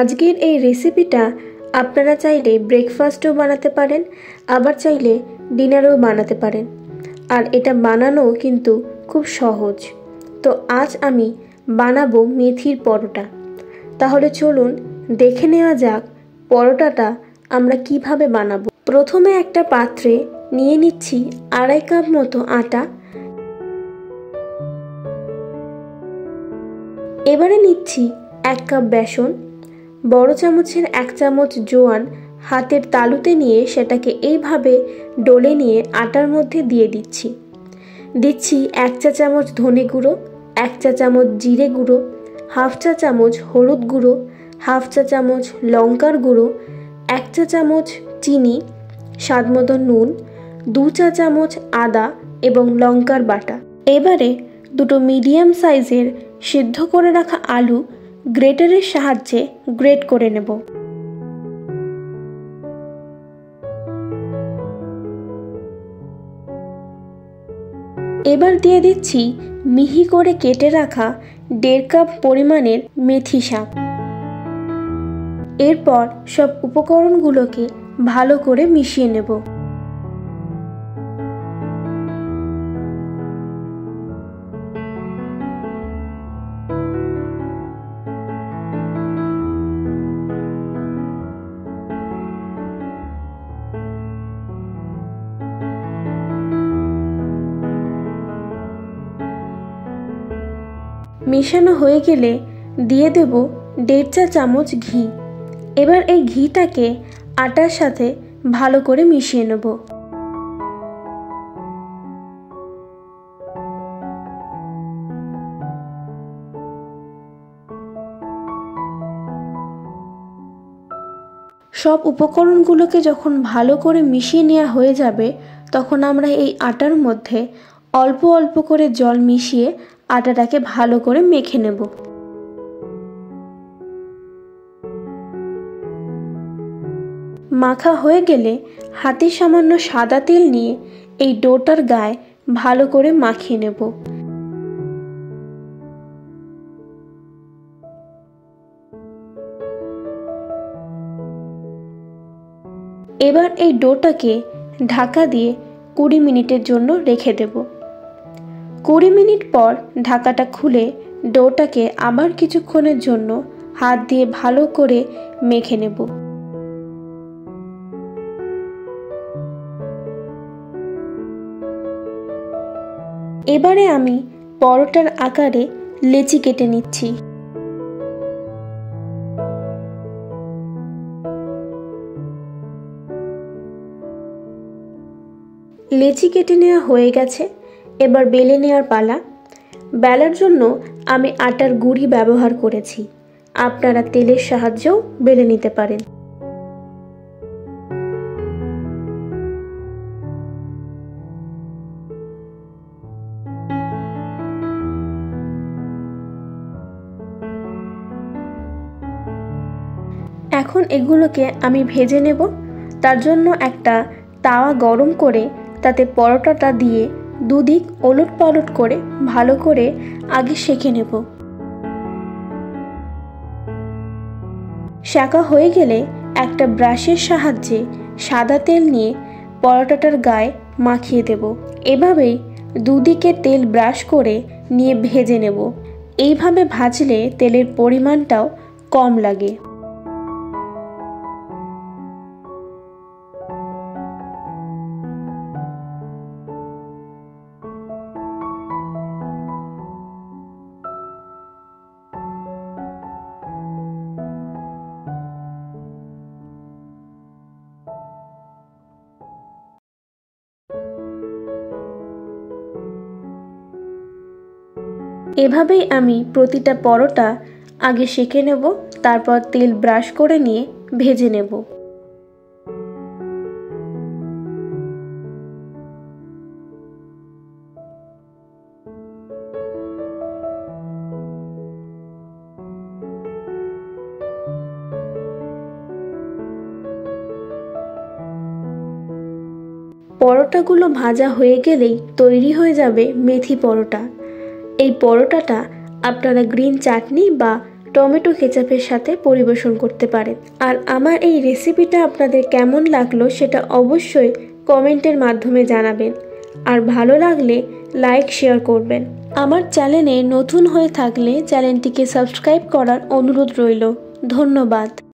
আজকের এই রেসিপিটা আপনারা চাইলে ব্রেকফাস্টও বানাতে পারেন, আবার চাইলে ডিনারও বানাতে পারেন। আর এটা বানানো কিন্তু খুব সহজ। তো আজ আমি বানাবো মেথির পরোটা। তাহলে চলুন দেখে নেওয়া যাক পরোটাটা আমরা কিভাবে বানাবো। প্রথমে একটা পাত্রে নিয়ে নিচ্ছি 2.5 কাপ মতো আটা। এবারে নিচ্ছি 1 কাপ বেসন। বড় চামচের 1 চামচ জোয়ান হাতের তালুতে নিয়ে সেটাকে এইভাবে ডলে নিয়ে আটার মধ্যে দিয়ে দিচ্ছি। 1 চা চামচ ধনে গুঁড়ো, 1 চা চামচ জিরে গুঁড়ো, 1/2 চা চামচ হলুদ গুঁড়ো, 1/2 চা চামচ লঙ্কার গুঁড়ো, 1 চা চামচ চিনি, স্বাদ মতো নুন, 2 চা চামচ আদা এবং লঙ্কার বাটা। এবারে দুটো মিডিয়াম সাইজের সিদ্ধ করে রাখা আলু গ্রেটারের সাহায্যে গ্রেট করে নেব। এবার দিয়ে দিচ্ছি মিহি করে কেটে রাখা 1.5 কাপ পরিমাণের মেথি শাক। এরপর সব উপকরণগুলোকে ভালো করে মিশিয়ে নেব। মেশানো হয়ে গেলে দিয়ে দেব 1.5 চা চামচ ঘি। এবার এই ঘিটাকে আটার সাথে ভালো করে মিশিয়ে নেব। সব উপকরণগুলোকে যখন ভালো করে মিশিয়ে নেওয়া হয়ে যাবে, তখন আমরা এই আটার মধ্যে অল্প অল্প করে জল মিশিয়ে আটাটাকে ভালো করে মেখে নেব। মাখা হয়ে গেলে হাতে সামান্য সাদা তেল নিয়ে এই ডোটার গায়ে ভালো করে মাখিয়ে নেব। এবার এই ডোটাকে ঢাকা দিয়ে 20 মিনিটের জন্য রেখে দেব। 20 মিনিট পর ঢাকাটা খুলে ডোটাকে আবার কিছুক্ষণের জন্য হাত দিয়ে ভালো করে মেখে নেব। এবারে আমি পরোটার আকারে লেচি কেটে নিচ্ছি। লেচি কেটে নেওয়া হয়ে গেছে, এবার বেলে নেওয়ার পালা। বেলার জন্য আমি আটার গুঁড়ি ব্যবহার করেছি, আপনারা তেলের সাহায্যেও বেলে নিতে পারেন। এখন এগুলোকে আমি ভেজে নেব। তার জন্য একটা তাওয়া গরম করে তাতে পরোটাটা দিয়ে দুদিক ওলট পালট করে ভালো করে আগে সেঁকে নেব। সেঁকা হয়ে গেলে একটা ব্রাশের সাহায্যে সাদা তেল নিয়ে পরোটাটার গায়ে মাখিয়ে দেব। এভাবেই দুদিকে তেল ব্রাশ করে নিয়ে ভেজে নেব। এইভাবে ভাজলে তেলের পরিমাণটাও কম লাগে। এভাবেই আমি প্রতিটা পরোটা আগে সেঁকে নেব, তারপর তেল ব্রাশ করে নিয়ে ভেজে নেব। পরোটাগুলো ভাজা হয়ে গেলেই তৈরি হয়ে যাবে মেথি পরোটা। এই পরোটাটা আপনারা গ্রিন চাটনি বা টমেটো কেচাপের সাথে পরিবেশন করতে পারেন। আর আমার এই রেসিপিটা আপনাদের কেমন লাগলো সেটা অবশ্যই কমেন্টের মাধ্যমে জানাবেন। আর ভালো লাগলে লাইক শেয়ার করবেন। আমার চ্যানেলে নতুন হয়ে থাকলে চ্যানেলটিকে সাবস্ক্রাইব করার অনুরোধ রইল। ধন্যবাদ।